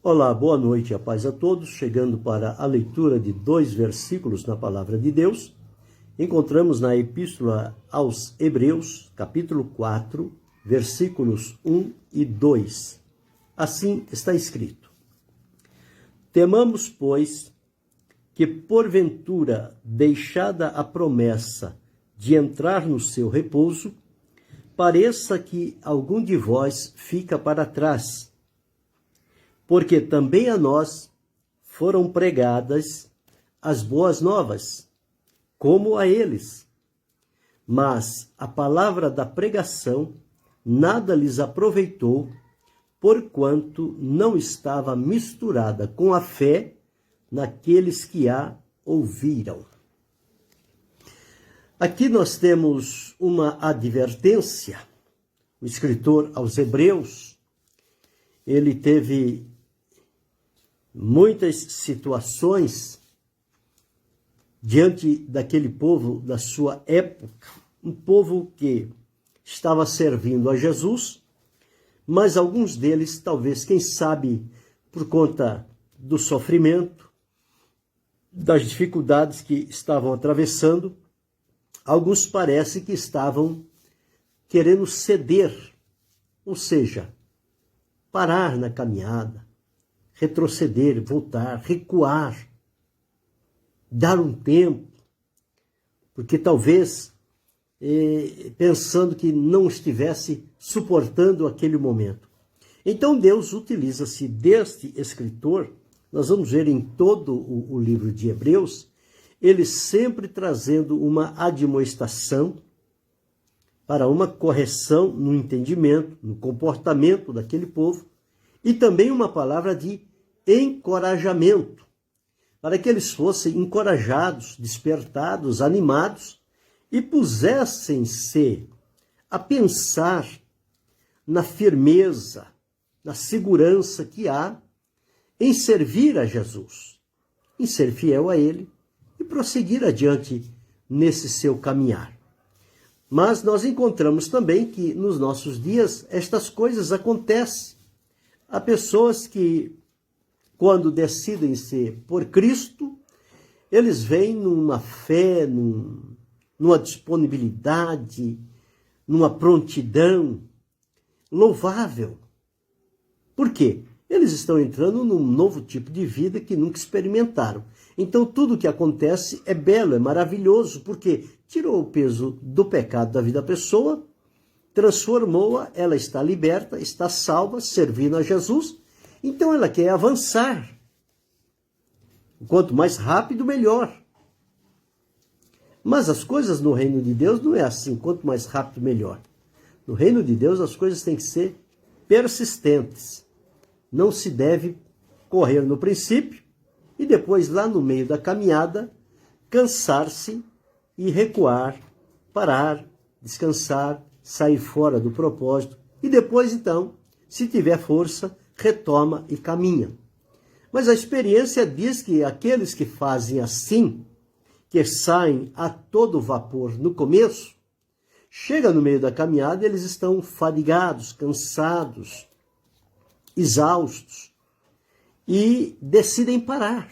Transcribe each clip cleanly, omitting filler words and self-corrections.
Olá, boa noite e a paz a todos. Chegando para a leitura de 2 versículos na Palavra de Deus, encontramos na Epístola aos Hebreus, capítulo 4, versículos 1 e 2. Assim está escrito: Temamos, pois, que porventura, deixada a promessa de entrar no seu repouso, pareça que algum de vós fica para trás, porque também a nós foram pregadas as boas novas, como a eles. Mas a palavra da pregação nada lhes aproveitou, porquanto não estava misturada com a fé naqueles que a ouviram. Aqui nós temos uma advertência. O escritor aos Hebreus, ele teve muitas situações diante daquele povo da sua época, um povo que estava servindo a Jesus, mas alguns deles, talvez, quem sabe, por conta do sofrimento, das dificuldades que estavam atravessando, alguns parece que estavam querendo ceder, ou seja, parar na caminhada, retroceder, voltar, recuar, dar um tempo, porque talvez pensando que não estivesse suportando aquele momento. Então Deus utiliza-se deste escritor, nós vamos ver em todo o livro de Hebreus, ele sempre trazendo uma admoestação para uma correção no entendimento, no comportamento daquele povo, e também uma palavra de encorajamento, para que eles fossem encorajados, despertados, animados, e pusessem-se a pensar na firmeza, na segurança que há em servir a Jesus, em ser fiel a Ele e prosseguir adiante nesse seu caminhar. Mas nós encontramos também que nos nossos dias estas coisas acontecem. Há pessoas que, quando decidem-se por Cristo, eles vêm numa fé, numa disponibilidade, numa prontidão louvável. Por quê? Eles estão entrando num novo tipo de vida que nunca experimentaram. Então tudo o que acontece é belo, é maravilhoso, porque tirou o peso do pecado da vida da pessoa, transformou-a, ela está liberta, está salva, servindo a Jesus, então ela quer avançar. Quanto mais rápido, melhor. Mas as coisas no reino de Deus não é assim, quanto mais rápido, melhor. No reino de Deus as coisas têm que ser persistentes. Não se deve correr no princípio e depois, lá no meio da caminhada, cansar-se e recuar, parar, descansar, sair fora do propósito e depois, então, se tiver força, retoma e caminha. Mas a experiência diz que aqueles que fazem assim, que saem a todo vapor no começo, chega no meio da caminhada, eles estão fadigados, cansados, exaustos e decidem parar.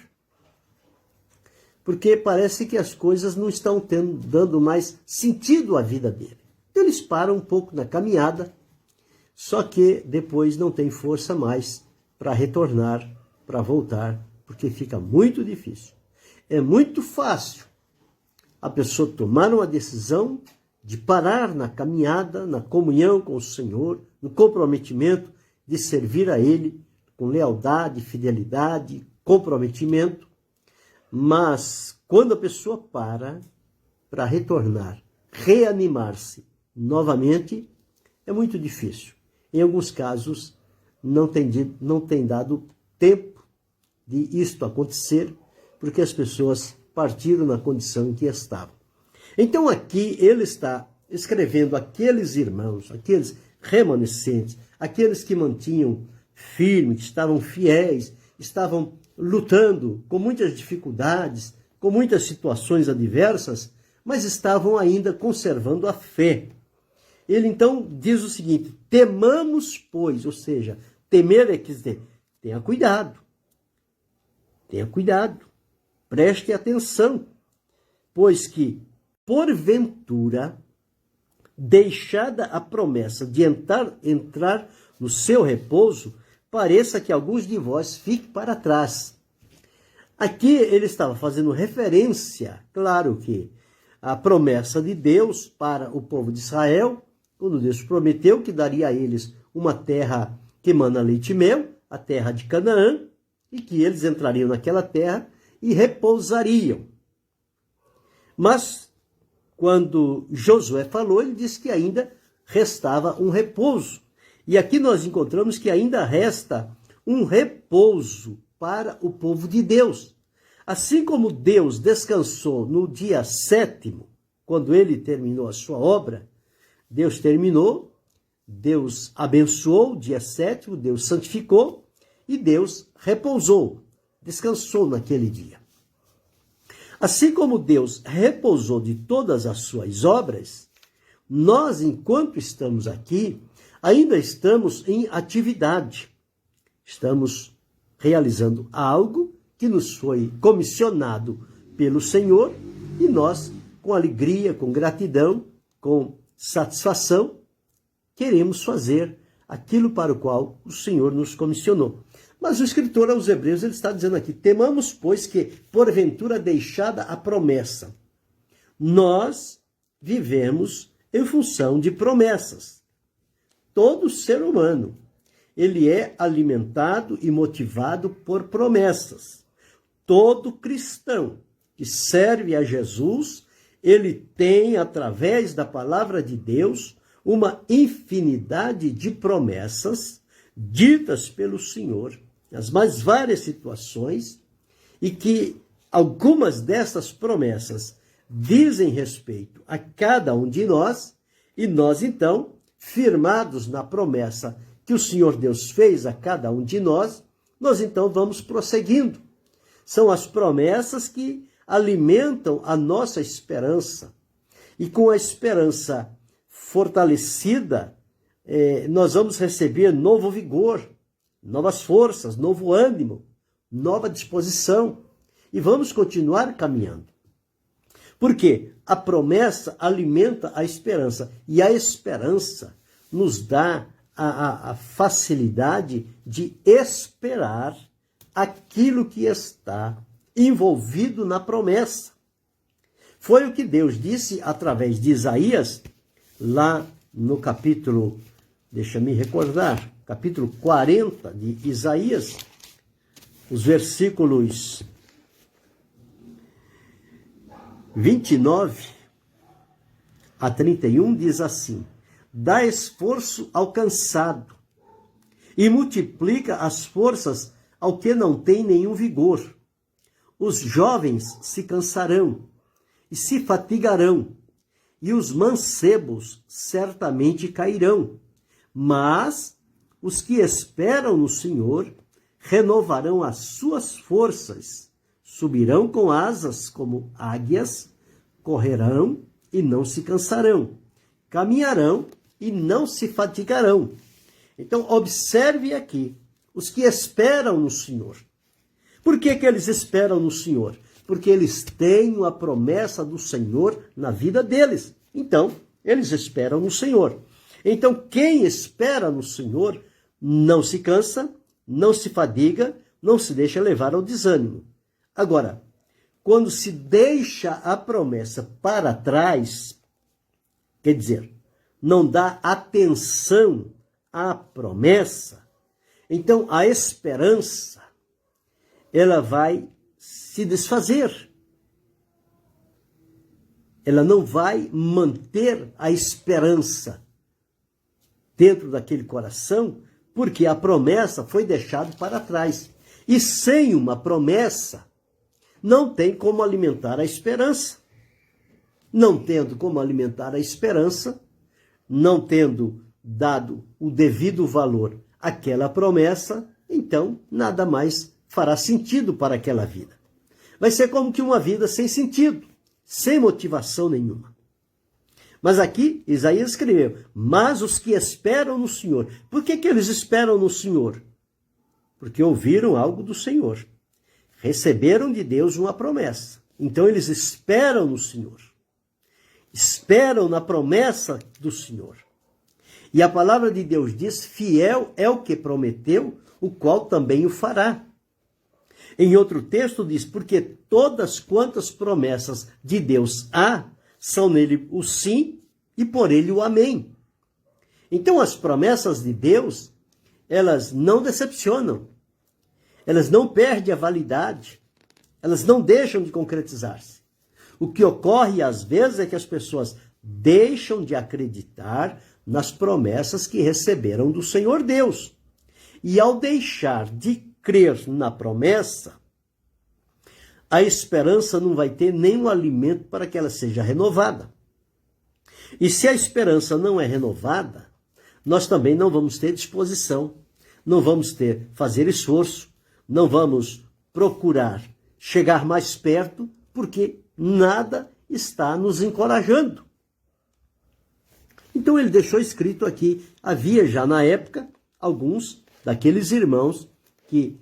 Porque parece que as coisas não estão dando mais sentido à vida dele. Então eles param um pouco na caminhada, só que depois não tem força mais para retornar, para voltar, porque fica muito difícil. É muito fácil a pessoa tomar uma decisão de parar na caminhada, na comunhão com o Senhor, no comprometimento de servir a Ele com lealdade, fidelidade, comprometimento. Mas quando a pessoa para retornar, reanimar-se novamente, é muito difícil. Em alguns casos, não tem dado tempo de isto acontecer, porque as pessoas partiram na condição em que estavam. Então aqui ele está escrevendo aqueles irmãos, aqueles remanescentes, aqueles que mantinham firme, que estavam fiéis, estavam lutando com muitas dificuldades, com muitas situações adversas, mas estavam ainda conservando a fé. Ele então diz o seguinte: temamos, pois, ou seja, temer é quer dizer, tenha cuidado. Tenha cuidado. Preste atenção, pois que, porventura, deixada a promessa de entrar no seu repouso, pareça que alguns de vós fiquem para trás. Aqui ele estava fazendo referência, claro que, à promessa de Deus para o povo de Israel, quando Deus prometeu que daria a eles uma terra que emana leite e mel, a terra de Canaã, e que eles entrariam naquela terra e repousariam. Mas, quando Josué falou, ele disse que ainda restava um repouso. E aqui nós encontramos que ainda resta um repouso para o povo de Deus. Assim como Deus descansou no dia 7º, quando ele terminou a sua obra, Deus terminou, Deus abençoou o dia 7º, Deus santificou e Deus repousou, descansou naquele dia. Assim como Deus repousou de todas as suas obras, nós, enquanto estamos aqui, ainda estamos em atividade. Estamos realizando algo que nos foi comissionado pelo Senhor e nós, com alegria, com gratidão, com satisfação, queremos fazer aquilo para o qual o Senhor nos comissionou. Mas o escritor aos Hebreus, ele está dizendo aqui, temamos, pois, que, porventura deixada a promessa, nós vivemos em função de promessas. Todo ser humano, ele é alimentado e motivado por promessas. Todo cristão que serve a Jesus, ele tem, através da palavra de Deus, uma infinidade de promessas ditas pelo Senhor, nas mais várias situações, e que algumas dessas promessas dizem respeito a cada um de nós, e nós, então, firmados na promessa que o Senhor Deus fez a cada um de nós, nós, então, vamos prosseguindo. São as promessas que alimentam a nossa esperança. E com a esperança fortalecida, nós vamos receber novo vigor, novas forças, novo ânimo, nova disposição. E vamos continuar caminhando. Porque a promessa alimenta a esperança. E a esperança nos dá a facilidade de esperar aquilo que está envolvido na promessa. Foi o que Deus disse através de Isaías, lá no capítulo, deixa-me recordar, capítulo 40 de Isaías, os versículos 29 a 31 diz assim: dá esforço ao cansado e multiplica as forças ao que não tem nenhum vigor. Os jovens se cansarão e se fatigarão, e os mancebos certamente cairão. Mas os que esperam no Senhor renovarão as suas forças, subirão com asas como águias, correrão e não se cansarão, caminharão e não se fatigarão. Então, observe aqui, os que esperam no Senhor. Por que eles esperam no Senhor? Porque eles têm a promessa do Senhor na vida deles. Então, eles esperam no Senhor. Então, quem espera no Senhor não se cansa, não se fadiga, não se deixa levar ao desânimo. Agora, quando se deixa a promessa para trás, quer dizer, não dá atenção à promessa, então a esperança, ela vai se desfazer. Ela não vai manter a esperança dentro daquele coração, porque a promessa foi deixada para trás. E sem uma promessa, não tem como alimentar a esperança. Não tendo como alimentar a esperança, não tendo dado o devido valor àquela promessa, então nada mais fará sentido para aquela vida. Vai ser como que uma vida sem sentido, sem motivação nenhuma. Mas aqui, Isaías escreveu, mas os que esperam no Senhor. Por que eles esperam no Senhor? porque ouviram algo do Senhor. Receberam de Deus uma promessa. Então eles esperam no Senhor. Esperam na promessa do Senhor. E a palavra de Deus diz: fiel é o que prometeu, o qual também o fará. Em outro texto diz: porque todas quantas promessas de Deus há, são nele o sim e por ele o amém. Então as promessas de Deus, elas não decepcionam. Elas não perdem a validade. Elas não deixam de concretizar-se. O que ocorre às vezes é que as pessoas deixam de acreditar nas promessas que receberam do Senhor Deus. E ao deixar de crer na promessa, a esperança não vai ter nenhum alimento para que ela seja renovada. E se a esperança não é renovada, nós também não vamos ter disposição, não vamos fazer esforço, não vamos procurar chegar mais perto, porque nada está nos encorajando. Então ele deixou escrito aqui, havia já na época alguns daqueles irmãos que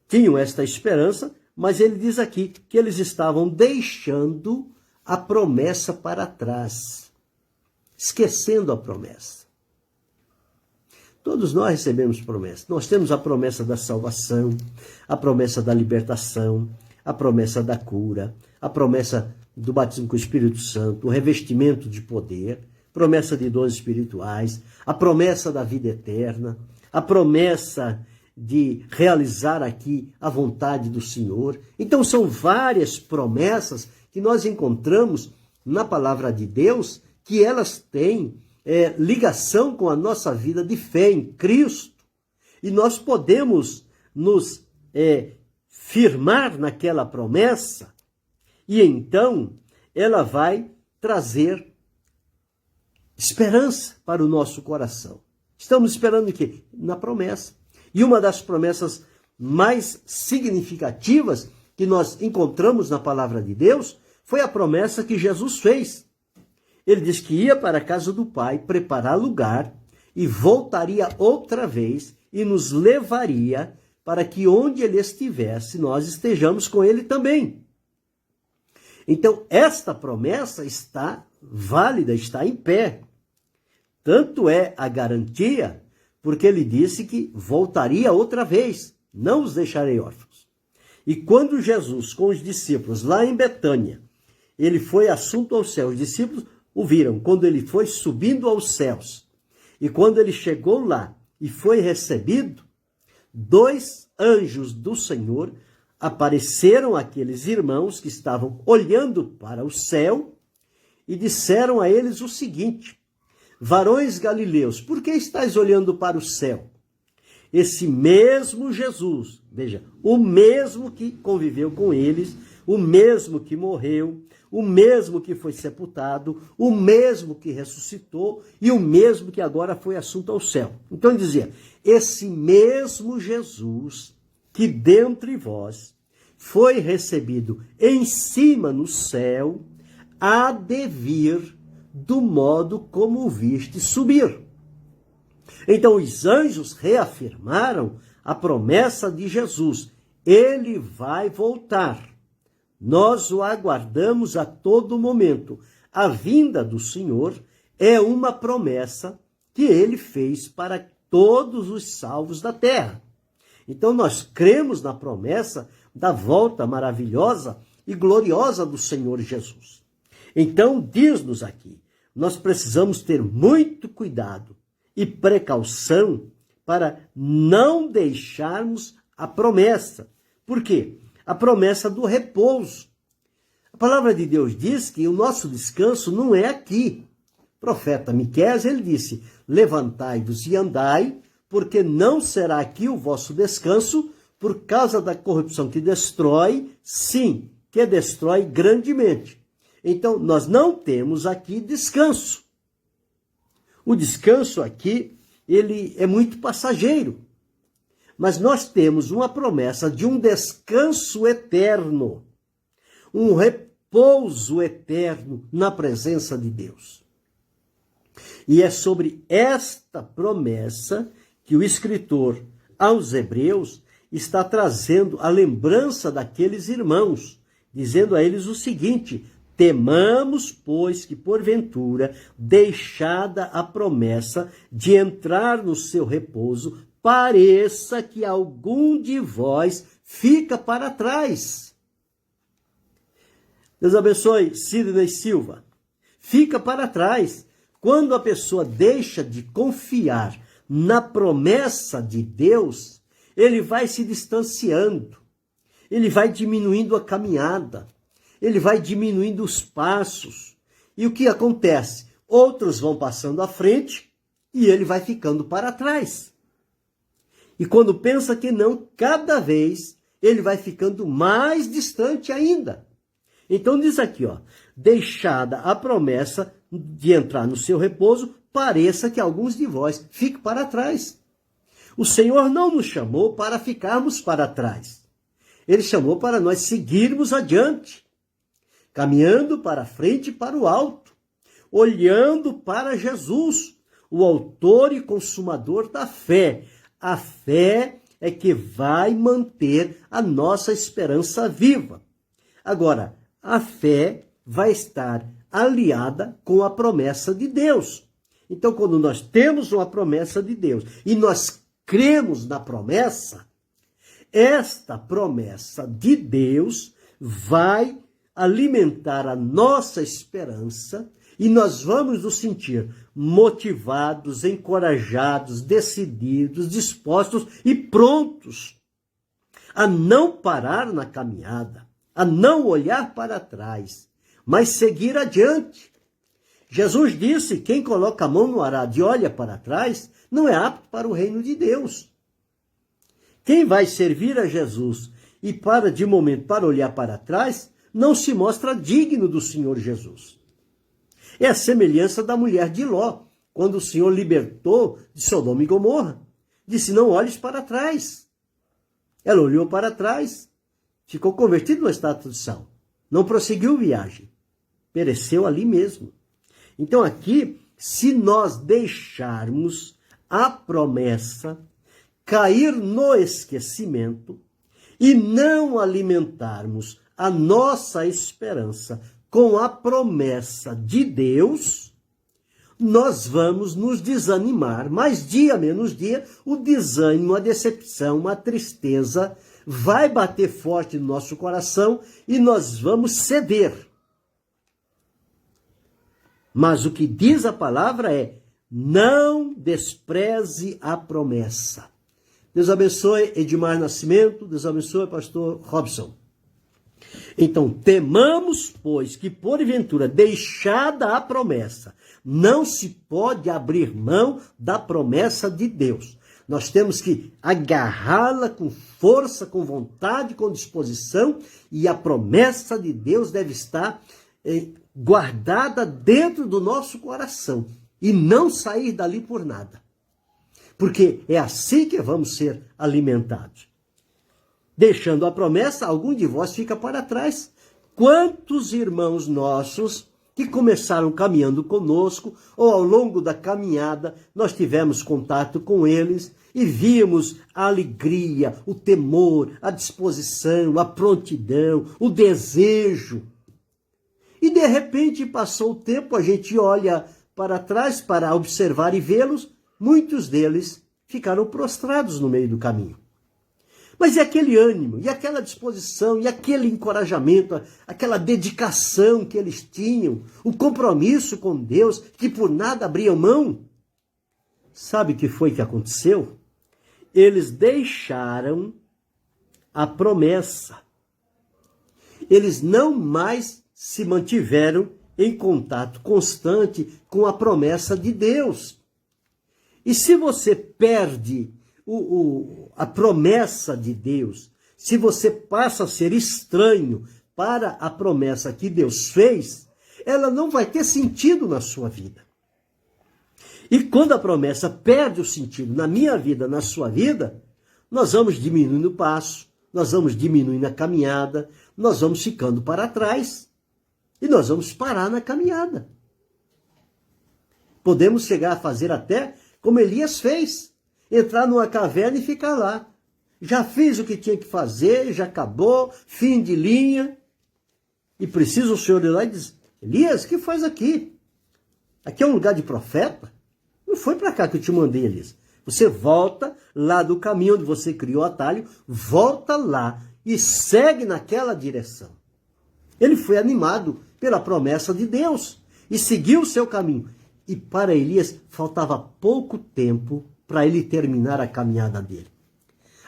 tinham esta esperança, mas ele diz aqui que eles estavam deixando a promessa para trás, esquecendo a promessa. Todos nós recebemos promessas. Nós temos a promessa da salvação, a promessa da libertação, a promessa da cura, a promessa do batismo com o Espírito Santo, o revestimento de poder, promessa de dons espirituais, a promessa da vida eterna, a promessa de realizar aqui a vontade do Senhor. Então são várias promessas que nós encontramos na palavra de Deus, que elas têm ligação com a nossa vida de fé em Cristo. E nós podemos nos firmar naquela promessa, e então ela vai trazer esperança para o nosso coração. Estamos esperando o quê? Na promessa. E uma das promessas mais significativas que nós encontramos na palavra de Deus foi a promessa que Jesus fez. Ele diz que ia para a casa do Pai preparar lugar e voltaria outra vez e nos levaria para que onde ele estivesse, nós estejamos com ele também. Então, esta promessa está válida, está em pé. Tanto é a garantia, porque ele disse que voltaria outra vez, não os deixarei órfãos. E quando Jesus, com os discípulos, lá em Betânia, ele foi assunto ao céu, os discípulos o viram, quando ele foi subindo aos céus. E quando ele chegou lá e foi recebido, 2 anjos do Senhor apareceram àqueles irmãos que estavam olhando para o céu e disseram a eles o seguinte: varões galileus, por que estáis olhando para o céu? Esse mesmo Jesus, veja, o mesmo que conviveu com eles, o mesmo que morreu, o mesmo que foi sepultado, o mesmo que ressuscitou e o mesmo que agora foi assunto ao céu. Então ele dizia: esse mesmo Jesus que dentre vós foi recebido em cima no céu, há de vir do modo como o viste subir. Então os anjos reafirmaram a promessa de Jesus: ele vai voltar. Nós o aguardamos a todo momento. A vinda do Senhor é uma promessa que ele fez para todos os salvos da terra. Então nós cremos na promessa da volta maravilhosa e gloriosa do Senhor Jesus. Então diz-nos aqui, nós precisamos ter muito cuidado e precaução para não deixarmos a promessa. Por quê? A promessa do repouso. A palavra de Deus diz que o nosso descanso não é aqui. O profeta Miqueias, ele disse: levantai-vos e andai, porque não será aqui o vosso descanso, por causa da corrupção que destrói, sim, que destrói grandemente. Então, nós não temos aqui descanso. O descanso aqui, ele é muito passageiro. Mas nós temos uma promessa de um descanso eterno, um repouso eterno na presença de Deus. E é sobre esta promessa que o escritor aos hebreus, está trazendo a lembrança daqueles irmãos, dizendo a eles o seguinte: temamos, pois, que porventura, deixada a promessa de entrar no seu repouso, pareça que algum de vós fica para trás. Deus abençoe, Sidney Silva. Fica para trás. Quando a pessoa deixa de confiar na promessa de Deus, ele vai se distanciando, ele vai diminuindo a caminhada, ele vai diminuindo os passos. E o que acontece? Outros vão passando à frente e ele vai ficando para trás. E quando pensa que não, cada vez ele vai ficando mais distante ainda. Então diz aqui, deixada a promessa de entrar no seu repouso, pareça que alguns de vós fiquem para trás. O Senhor não nos chamou para ficarmos para trás. Ele chamou para nós seguirmos adiante, caminhando para frente e para o alto, olhando para Jesus, o autor e consumador da fé. A fé é que vai manter a nossa esperança viva. Agora, a fé vai estar aliada com a promessa de Deus. Então, quando nós temos uma promessa de Deus e nós cremos na promessa, esta promessa de Deus vai alimentar a nossa esperança e nós vamos nos sentir motivados, encorajados, decididos, dispostos e prontos a não parar na caminhada, a não olhar para trás, mas seguir adiante. Jesus disse: quem coloca a mão no arado e olha para trás, não é apto para o reino de Deus. Quem vai servir a Jesus e para de momento para olhar para trás, não se mostra digno do Senhor Jesus. É a semelhança da mulher de Ló, quando o Senhor libertou de Sodoma e Gomorra. Disse: não olhes para trás. Ela olhou para trás, ficou convertida no estado de sal. Não prosseguiu viagem. Pereceu ali mesmo. Então aqui, se nós deixarmos a promessa cair no esquecimento e não alimentarmos a nossa esperança com a promessa de Deus, nós vamos nos desanimar. Mas dia menos dia, o desânimo, a decepção, a tristeza vai bater forte no nosso coração e nós vamos ceder. Mas o que diz a palavra é: não despreze a promessa. Deus abençoe Edmar Nascimento, Deus abençoe pastor Robson. Então, temamos, pois, que porventura, deixada a promessa, não se pode abrir mão da promessa de Deus. Nós temos que agarrá-la com força, com vontade, com disposição, e a promessa de Deus deve estar guardada dentro do nosso coração e não sair dali por nada. Porque é assim que vamos ser alimentados. Deixando a promessa, algum de vós fica para trás. Quantos irmãos nossos que começaram caminhando conosco, ou ao longo da caminhada, nós tivemos contato com eles e víamos a alegria, o temor, a disposição, a prontidão, o desejo. E de repente passou o tempo, a gente olha para trás para observar e vê-los, muitos deles ficaram prostrados no meio do caminho. Mas e aquele ânimo, e aquela disposição, e aquele encorajamento, aquela dedicação que eles tinham, o compromisso com Deus, que por nada abriam mão? Sabe o que foi que aconteceu? Eles deixaram a promessa. Eles não mais se mantiveram em contato constante com a promessa de Deus. E se você perde a promessa de Deus, se você passa a ser estranho para a promessa que Deus fez, ela não vai ter sentido na sua vida. E quando a promessa perde o sentido na minha vida, na sua vida, nós vamos diminuindo o passo, nós vamos diminuindo a caminhada, nós vamos ficando para trás e nós vamos parar na caminhada. Podemos chegar a fazer até como Elias fez. entrar numa caverna e ficar lá. Já fiz o que tinha que fazer, já acabou, fim de linha. E precisa o Senhor ir lá e dizer, Elias, o que faz aqui? Aqui é um lugar de profeta? Não foi para cá que eu te mandei, Elias. Você volta lá do caminho onde você criou o atalho, volta lá e segue naquela direção. Ele foi animado pela promessa de Deus e seguiu o seu caminho. E para Elias faltava pouco tempo para ele terminar a caminhada dele.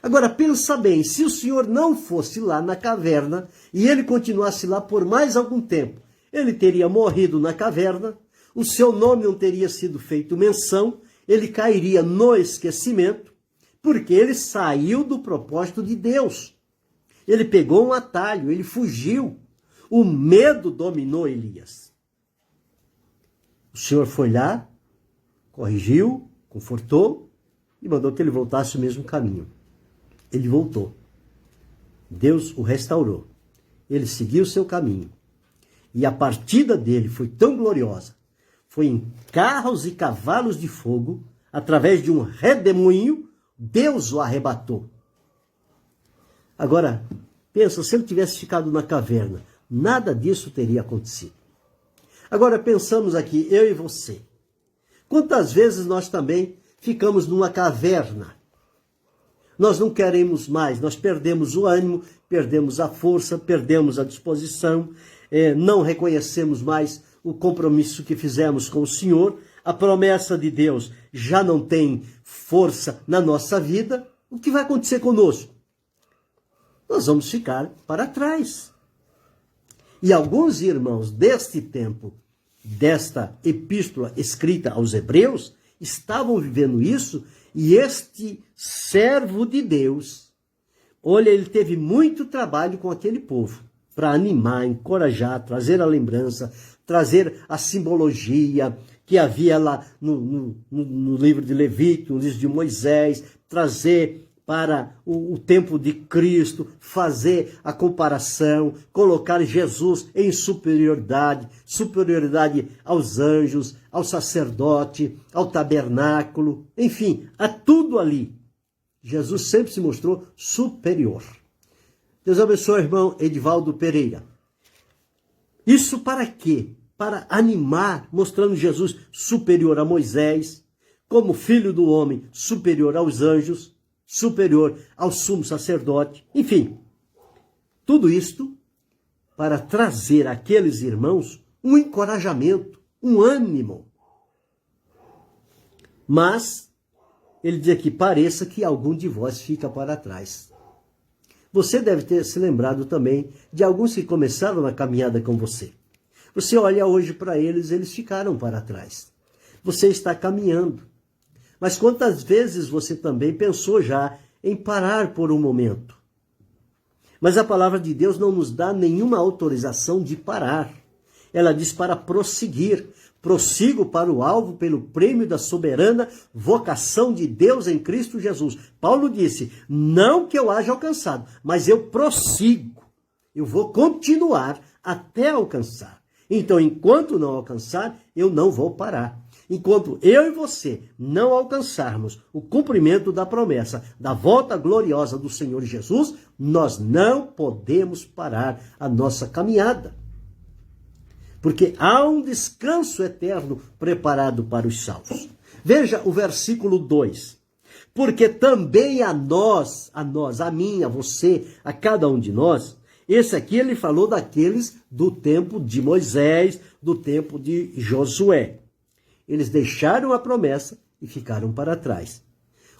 Agora, pensa bem, se o Senhor não fosse lá na caverna e ele continuasse lá por mais algum tempo, ele teria morrido na caverna, o seu nome não teria sido feito menção, ele cairia no esquecimento, porque ele saiu do propósito de Deus. Ele pegou um atalho, ele fugiu. O medo dominou Elias. O Senhor foi lá, corrigiu, confortou e mandou que ele voltasse o mesmo caminho. Ele voltou. Deus o restaurou. Ele seguiu o seu caminho. E a partida dele foi tão gloriosa. Foi em carros e cavalos de fogo, através de um redemoinho, Deus o arrebatou. Agora, pensa, se ele tivesse ficado na caverna, nada disso teria acontecido. Agora pensamos aqui, eu e você. Quantas vezes nós também ficamos numa caverna? Nós não queremos mais, nós perdemos o ânimo, perdemos a força, perdemos a disposição, não reconhecemos mais o compromisso que fizemos com o Senhor, a promessa de Deus já não tem força na nossa vida. O que vai acontecer conosco? Nós vamos ficar para trás. E alguns irmãos deste tempo, desta epístola escrita aos Hebreus, estavam vivendo isso, e este servo de Deus, olha, ele teve muito trabalho com aquele povo, para animar, encorajar, trazer a lembrança, trazer a simbologia que havia lá no livro de Levítico, no livro de Moisés, trazer para o tempo de Cristo, fazer a comparação, colocar Jesus em superioridade aos anjos, ao sacerdote, ao tabernáculo, enfim, a tudo ali. Jesus sempre se mostrou superior. Deus abençoe, irmão Edivaldo Pereira. Isso para quê? Para animar, mostrando Jesus superior a Moisés, como filho do homem, superior aos anjos, superior ao sumo sacerdote, enfim, tudo isto para trazer àqueles irmãos um encorajamento, um ânimo. Mas ele diz que pareça que algum de vós fica para trás. Você deve ter se lembrado também de alguns que começaram na caminhada com você. Você olha hoje para eles, eles ficaram para trás. Você está caminhando. Mas quantas vezes você também pensou já em parar por um momento? Mas a palavra de Deus não nos dá nenhuma autorização de parar. Ela diz para prosseguir. Prossigo para o alvo pelo prêmio da soberana vocação de Deus em Cristo Jesus. Paulo disse, não que eu haja alcançado, mas eu prossigo. Eu vou continuar até alcançar. Então, enquanto não alcançar, eu não vou parar. Enquanto eu e você não alcançarmos o cumprimento da promessa da volta gloriosa do Senhor Jesus, nós não podemos parar a nossa caminhada. Porque há um descanso eterno preparado para os salvos. Veja o versículo 2. Porque também a nós, a mim, a você, a cada um de nós, esse aqui ele falou daqueles do tempo de Moisés, do tempo de Josué. Eles deixaram a promessa e ficaram para trás.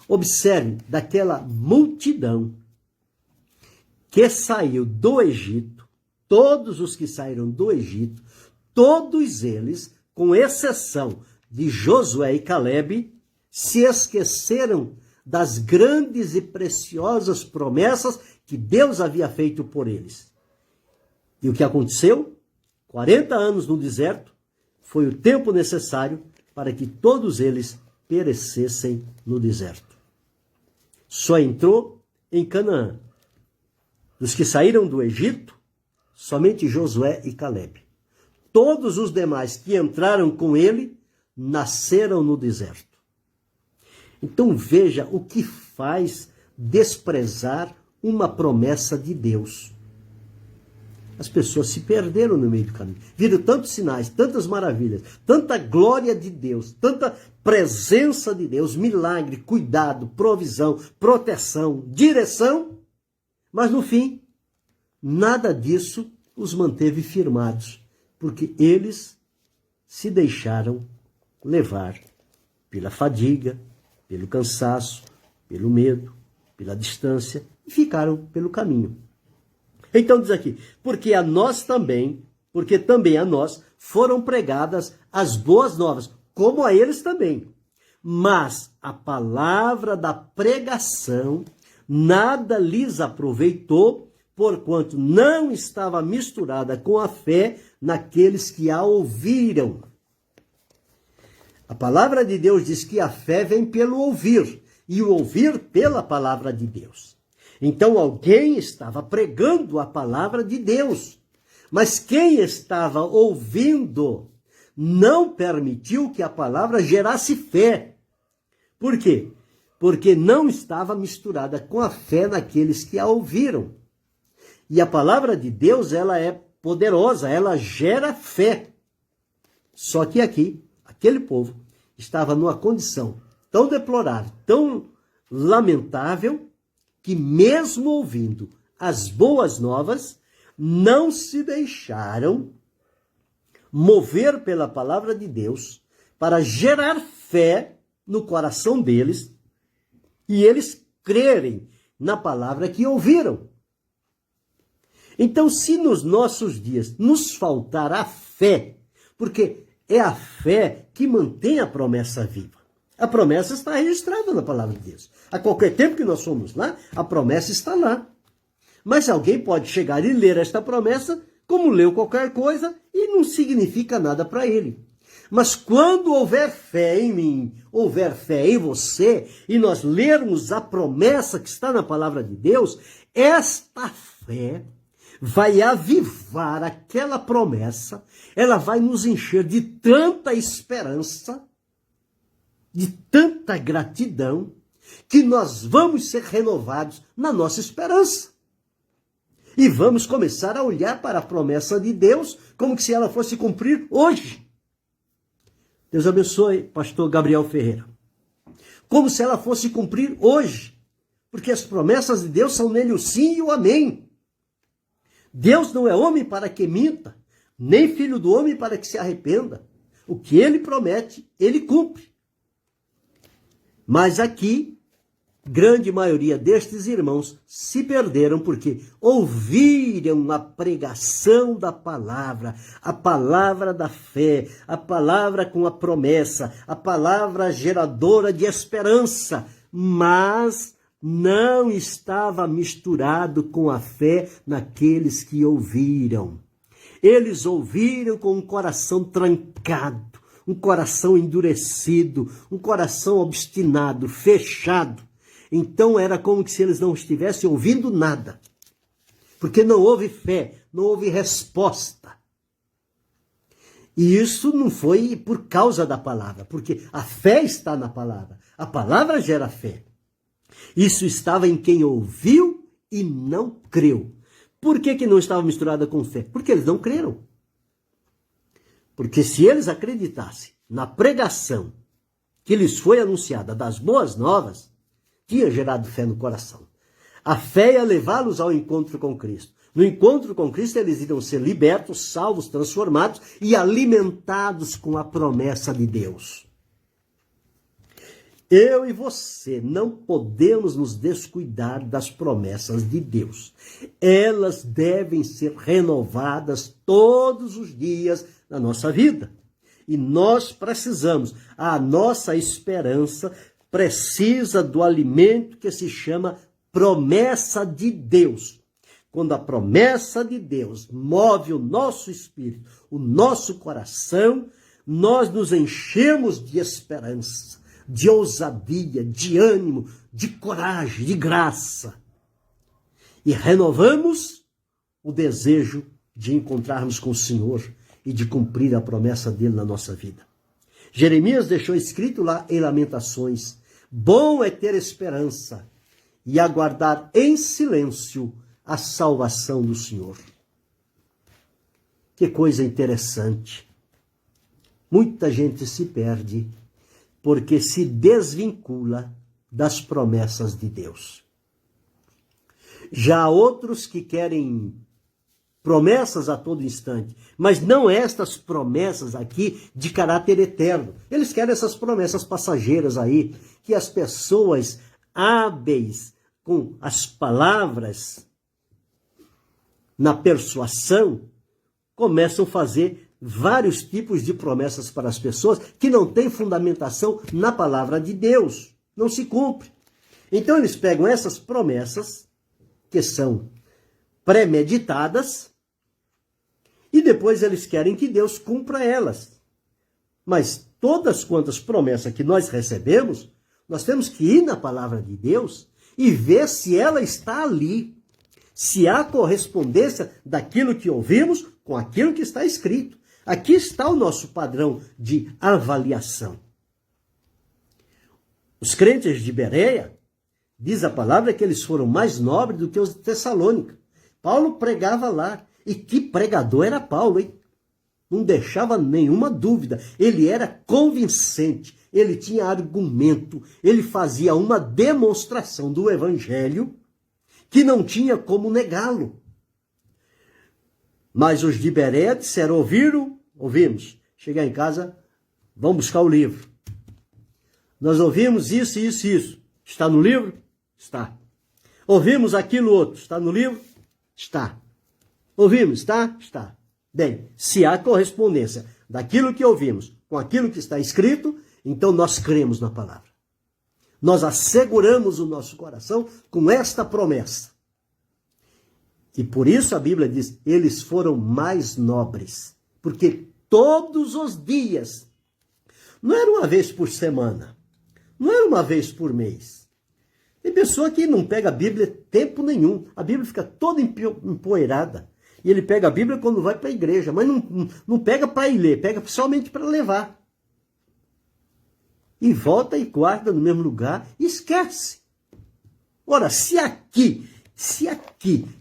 Observe daquela multidão que saiu do Egito, todos os que saíram do Egito, todos eles, com exceção de Josué e Calebe, se esqueceram das grandes e preciosas promessas que Deus havia feito por eles. E o que aconteceu? 40 anos no deserto foi o tempo necessário para que todos eles perecessem no deserto. Só entrou em Canaã. Dos que saíram do Egito, somente Josué e Calebe. Todos os demais que entraram com ele nasceram no deserto. Então veja o que faz desprezar uma promessa de Deus. As pessoas se perderam no meio do caminho. Viram tantos sinais, tantas maravilhas, tanta glória de Deus, tanta presença de Deus, milagre, cuidado, provisão, proteção, direção. Mas no fim, nada disso os manteve firmados, porque eles se deixaram levar pela fadiga, pelo cansaço, pelo medo, pela distância e ficaram pelo caminho. Então diz aqui, porque também a nós foram pregadas as boas novas, como a eles também. Mas a palavra da pregação nada lhes aproveitou, porquanto não estava misturada com a fé naqueles que a ouviram. A palavra de Deus diz que a fé vem pelo ouvir, e o ouvir pela palavra de Deus. Então alguém estava pregando a palavra de Deus, mas quem estava ouvindo não permitiu que a palavra gerasse fé. Por quê? Porque não estava misturada com a fé naqueles que a ouviram. E a palavra de Deus, ela é poderosa, ela gera fé. Só que aqui, aquele povo estava numa condição tão deplorável, tão lamentável, que mesmo ouvindo as boas novas, não se deixaram mover pela palavra de Deus para gerar fé no coração deles e eles crerem na palavra que ouviram. Então, se nos nossos dias nos faltar a fé, porque é a fé que mantém a promessa viva. A promessa está registrada na palavra de Deus. A qualquer tempo que nós formos lá, a promessa está lá. Mas alguém pode chegar e ler esta promessa como leu qualquer coisa e não significa nada para ele. Mas quando houver fé em mim, houver fé em você, e nós lermos a promessa que está na palavra de Deus, esta fé vai avivar aquela promessa, ela vai nos encher de tanta esperança, de tanta gratidão, que nós vamos ser renovados na nossa esperança. E vamos começar a olhar para a promessa de Deus como se ela fosse cumprir hoje. Deus abençoe, pastor Gabriel Ferreira. Como se ela fosse cumprir hoje. Porque as promessas de Deus são nele o sim e o amém. Deus não é homem para que minta, nem filho do homem para que se arrependa. O que ele promete, ele cumpre. Mas aqui, grande maioria destes irmãos se perderam porque ouviram a pregação da palavra, a palavra da fé, a palavra com a promessa, a palavra geradora de esperança, mas não estava misturado com a fé naqueles que ouviram. Eles ouviram com um coração trancado, um coração endurecido, um coração obstinado, fechado. Então era como se eles não estivessem ouvindo nada. Porque não houve fé, não houve resposta. E isso não foi por causa da palavra, porque a fé está na palavra. A palavra gera fé. Isso estava em quem ouviu e não creu. Por que não estava misturada com fé? Porque eles não creram. Porque se eles acreditassem na pregação que lhes foi anunciada das boas novas, tinha gerado fé no coração. A fé ia levá-los ao encontro com Cristo. No encontro com Cristo, eles iriam ser libertos, salvos, transformados e alimentados com a promessa de Deus. Eu e você não podemos nos descuidar das promessas de Deus. Elas devem ser renovadas todos os dias na nossa vida. E nós precisamos, a nossa esperança precisa do alimento que se chama promessa de Deus. Quando a promessa de Deus move o nosso espírito, o nosso coração, nós nos enchemos de esperança, de ousadia, de ânimo, de coragem, de graça. E renovamos o desejo de encontrarmos com o Senhor e de cumprir a promessa dele na nossa vida. Jeremias deixou escrito lá em Lamentações: Bom é ter esperança e aguardar em silêncio a salvação do Senhor. Que coisa interessante. Muita gente se perde porque se desvincula das promessas de Deus. Já há outros que querem promessas a todo instante, mas não estas promessas aqui de caráter eterno. Eles querem essas promessas passageiras aí, que as pessoas hábeis com as palavras na persuasão começam a fazer vários tipos de promessas para as pessoas que não têm fundamentação na palavra de Deus, não se cumpre. Então eles pegam essas promessas que são premeditadas e depois eles querem que Deus cumpra elas. Mas todas quantas promessas que nós recebemos, nós temos que ir na palavra de Deus e ver se ela está ali, se há correspondência daquilo que ouvimos com aquilo que está escrito. Aqui está o nosso padrão de avaliação. Os crentes de Bereia, diz a palavra que eles foram mais nobres do que os de Tessalônica. Paulo pregava lá. E que pregador era Paulo, hein? Não deixava nenhuma dúvida. Ele era convincente, ele tinha argumento, ele fazia uma demonstração do evangelho que não tinha como negá-lo. Mas os de Bereia disseram, ouviram? Ouvimos. Chegar em casa, vamos buscar o livro. Nós ouvimos isso, isso e isso. Está no livro? Está. Ouvimos aquilo outro. Está no livro? Está. Ouvimos? Está? Está. Bem, se há correspondência daquilo que ouvimos com aquilo que está escrito, então nós cremos na palavra. Nós asseguramos o nosso coração com esta promessa. E por isso a Bíblia diz, eles foram mais nobres. Porque todos os dias, não era uma vez por semana, não era uma vez por mês. Tem pessoa que não pega a Bíblia tempo nenhum. A Bíblia fica toda empoeirada. E ele pega a Bíblia quando vai para a igreja, mas não pega para ir ler, pega somente para levar. E volta e guarda no mesmo lugar e esquece. Ora, se aqui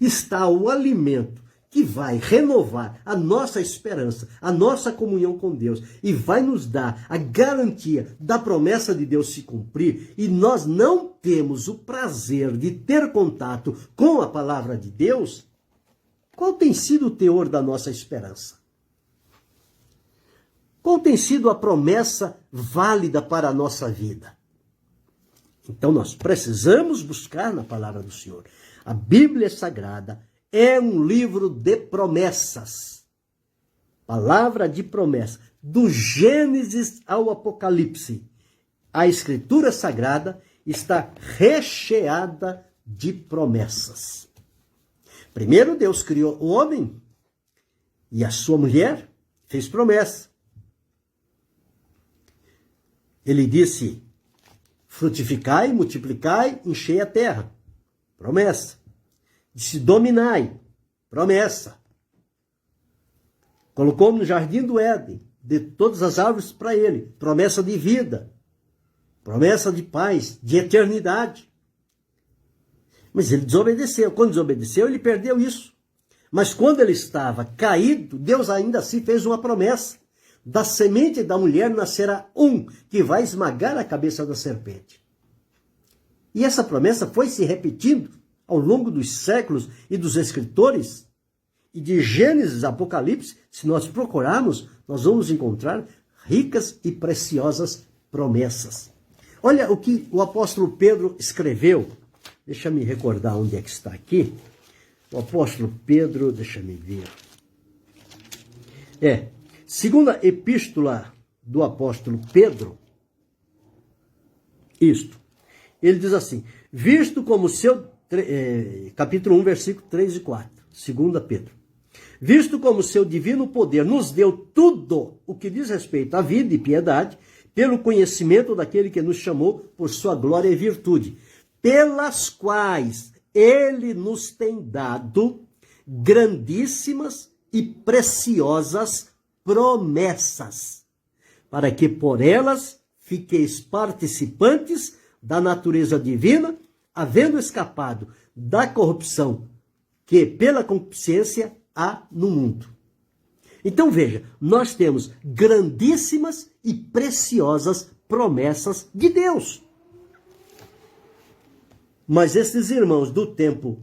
está o alimento que vai renovar a nossa esperança, a nossa comunhão com Deus e vai nos dar a garantia da promessa de Deus se cumprir e nós não temos o prazer de ter contato com a palavra de Deus, qual tem sido o teor da nossa esperança? Qual tem sido a promessa válida para a nossa vida? Então nós precisamos buscar na palavra do Senhor. A Bíblia Sagrada é um livro de promessas. Palavra de promessa. Do Gênesis ao Apocalipse. A Escritura Sagrada está recheada de promessas. Primeiro Deus criou o homem e a sua mulher fez promessa. Ele disse, frutificai, multiplicai, enchei a terra. Promessa. Disse, dominai. Promessa. Colocou no jardim do Éden, de todas as árvores para ele. Promessa de vida. Promessa de paz, de eternidade. Mas ele desobedeceu. Quando desobedeceu, ele perdeu isso. Mas quando ele estava caído, Deus ainda assim fez uma promessa. Da semente da mulher nascerá um que vai esmagar a cabeça da serpente. E essa promessa foi se repetindo ao longo dos séculos e dos escritores. E de Gênesis a Apocalipse, se nós procurarmos, nós vamos encontrar ricas e preciosas promessas. Olha o que o apóstolo Pedro escreveu. Deixa me recordar onde é que está aqui. O apóstolo Pedro, deixa me ver. Segunda epístola do apóstolo Pedro. Isto. Ele diz assim, visto como seu... capítulo 1, versículo 3 e 4. Segunda Pedro. Visto como seu divino poder nos deu tudo o que diz respeito à vida e piedade, pelo conhecimento daquele que nos chamou por sua glória e virtude, pelas quais ele nos tem dado grandíssimas e preciosas promessas, para que por elas fiqueis participantes da natureza divina, havendo escapado da corrupção que pela concupiscência há no mundo. Então veja, nós temos grandíssimas e preciosas promessas de Deus. Mas esses irmãos do tempo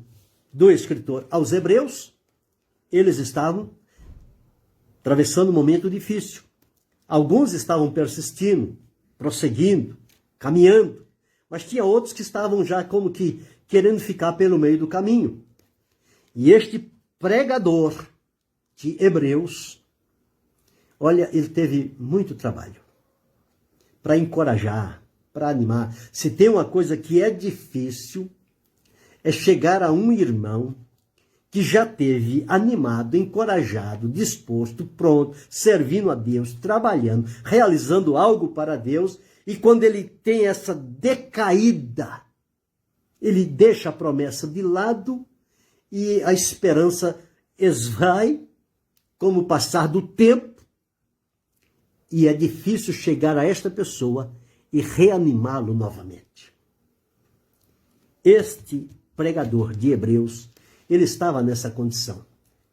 do escritor aos Hebreus, eles estavam atravessando um momento difícil. Alguns estavam persistindo, prosseguindo, caminhando, mas tinha outros que estavam já como que querendo ficar pelo meio do caminho. E este pregador de Hebreus, olha, ele teve muito trabalho para encorajar, para animar. Se tem uma coisa que é difícil, é chegar a um irmão que já teve animado, encorajado, disposto, pronto, servindo a Deus, trabalhando, realizando algo para Deus, e quando ele tem essa decaída, ele deixa a promessa de lado e a esperança esvai como o passar do tempo, e é difícil chegar a esta pessoa e reanimá-lo novamente. Este pregador de Hebreus, ele estava nessa condição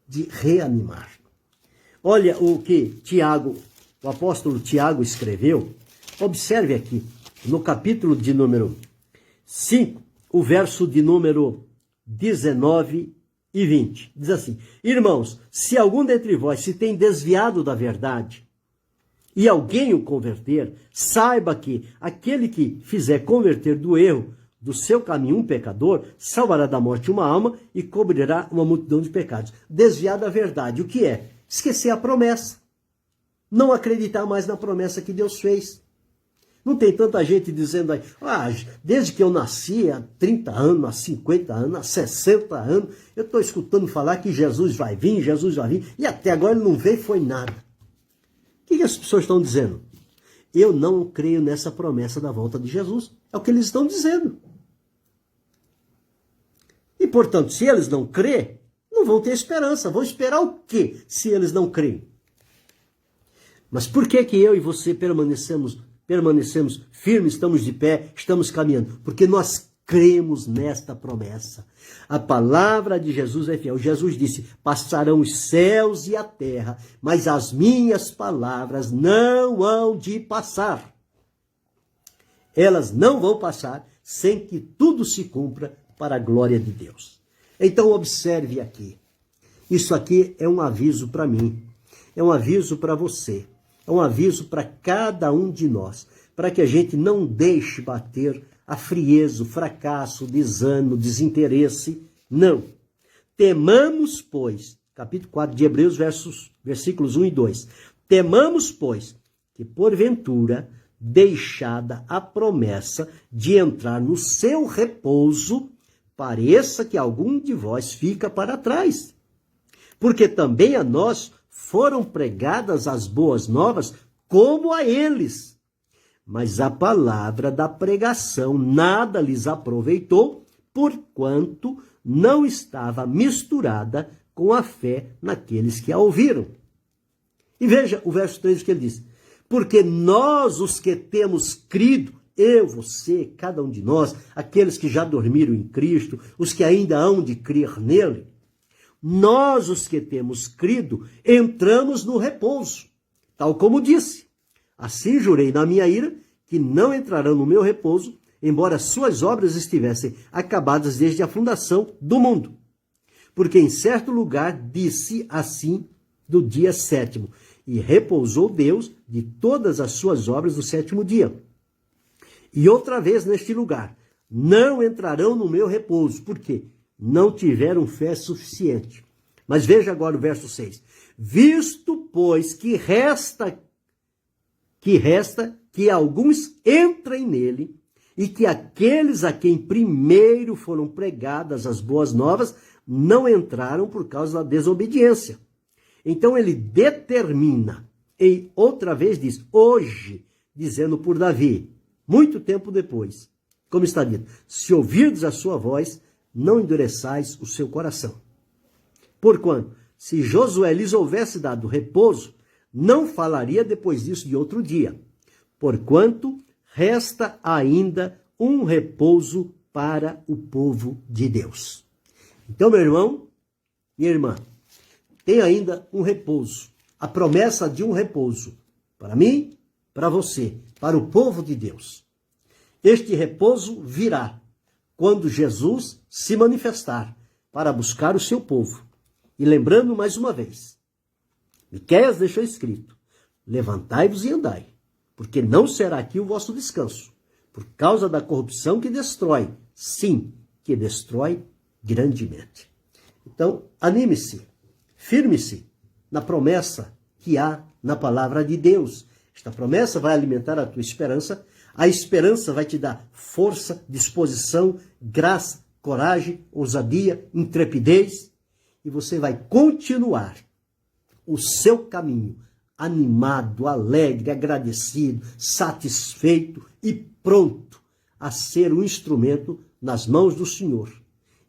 de reanimar. Olha o que Tiago, o apóstolo Tiago escreveu. Observe aqui, no capítulo de número 5, o verso de número 19 e 20. Diz assim: irmãos, se algum dentre vós se tem desviado da verdade, e alguém o converter, saiba que aquele que fizer converter do erro do seu caminho um pecador, salvará da morte uma alma e cobrirá uma multidão de pecados. Desviar da verdade, o que é? Esquecer a promessa. Não acreditar mais na promessa que Deus fez. Não tem tanta gente dizendo aí, desde que eu nasci, há 30 anos, há 50 anos, há 60 anos, eu estou escutando falar que Jesus vai vir, e até agora ele não veio, foi nada. O que as pessoas estão dizendo? Eu não creio nessa promessa da volta de Jesus. É o que eles estão dizendo. E, portanto, se eles não crêem, não vão ter esperança. Vão esperar o quê se eles não creem? Mas por que eu e você permanecemos firmes, estamos de pé, estamos caminhando? Porque nós cremos nesta promessa. A palavra de Jesus é fiel. Jesus disse, passarão os céus e a terra, mas as minhas palavras não hão de passar. Elas não vão passar sem que tudo se cumpra para a glória de Deus. Então observe aqui. Isso aqui é um aviso para mim. É um aviso para você. É um aviso para cada um de nós. Para que a gente não deixe bater a frieza, o fracasso, o desânimo, o desinteresse. Não. Temamos, pois, capítulo 4 de Hebreus, versículos 1 e 2. Temamos, pois, que porventura, deixada a promessa de entrar no seu repouso, pareça que algum de vós fica para trás. Porque também a nós foram pregadas as boas novas, como a eles. Mas a palavra da pregação nada lhes aproveitou, porquanto não estava misturada com a fé naqueles que a ouviram. E veja o verso 3 que ele diz. Porque nós, os que temos crido, eu, você, cada um de nós, aqueles que já dormiram em Cristo, os que ainda hão de crer nele, nós, os que temos crido, entramos no repouso. Tal como disse, assim jurei na minha ira, que não entrarão no meu repouso, embora suas obras estivessem acabadas desde a fundação do mundo. Porque em certo lugar disse assim do dia 7º, e repousou Deus de todas as suas obras no 7º dia. E outra vez neste lugar, não entrarão no meu repouso, porque não tiveram fé suficiente. Mas veja agora o verso 6. Visto, pois, que resta que alguns entrem nele, e que aqueles a quem primeiro foram pregadas as boas novas não entraram por causa da desobediência. Então ele determina, e outra vez diz, hoje, dizendo por Davi, muito tempo depois, como está dito, se ouvirdes a sua voz, não endureçais o seu coração. Porquanto, se Josué lhes houvesse dado repouso, não falaria depois disso de outro dia. Porquanto, resta ainda um repouso para o povo de Deus. Então, meu irmão, minha irmã, tem ainda um repouso, a promessa de um repouso para mim, para você, para o povo de Deus. Este repouso virá quando Jesus se manifestar para buscar o seu povo. E lembrando mais uma vez, Miqueias deixou escrito: levantai-vos e andai, porque não será aqui o vosso descanso, por causa da corrupção que destrói, sim, que destrói grandemente. Então, anime-se, firme-se na promessa que há na palavra de Deus. Esta promessa vai alimentar a tua esperança, a esperança vai te dar força, disposição, graça, coragem, ousadia, intrepidez, e você vai continuar o seu caminho animado, alegre, agradecido, satisfeito e pronto a ser um instrumento nas mãos do Senhor.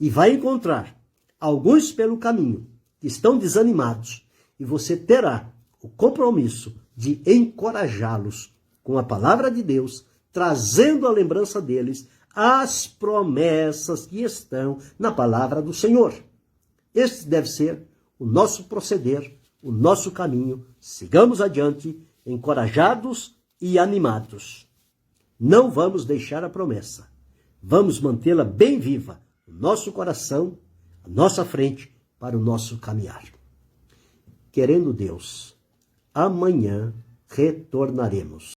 E vai encontrar alguns pelo caminho que estão desanimados, e você terá o compromisso de encorajá-los com a palavra de Deus, trazendo à lembrança deles as promessas que estão na palavra do Senhor. Este deve ser o nosso proceder, o nosso caminho. Sigamos adiante, encorajados e animados. Não vamos deixar a promessa. Vamos mantê-la bem viva no nosso coração, à nossa frente, para o nosso caminhar. Querendo Deus, amanhã retornaremos.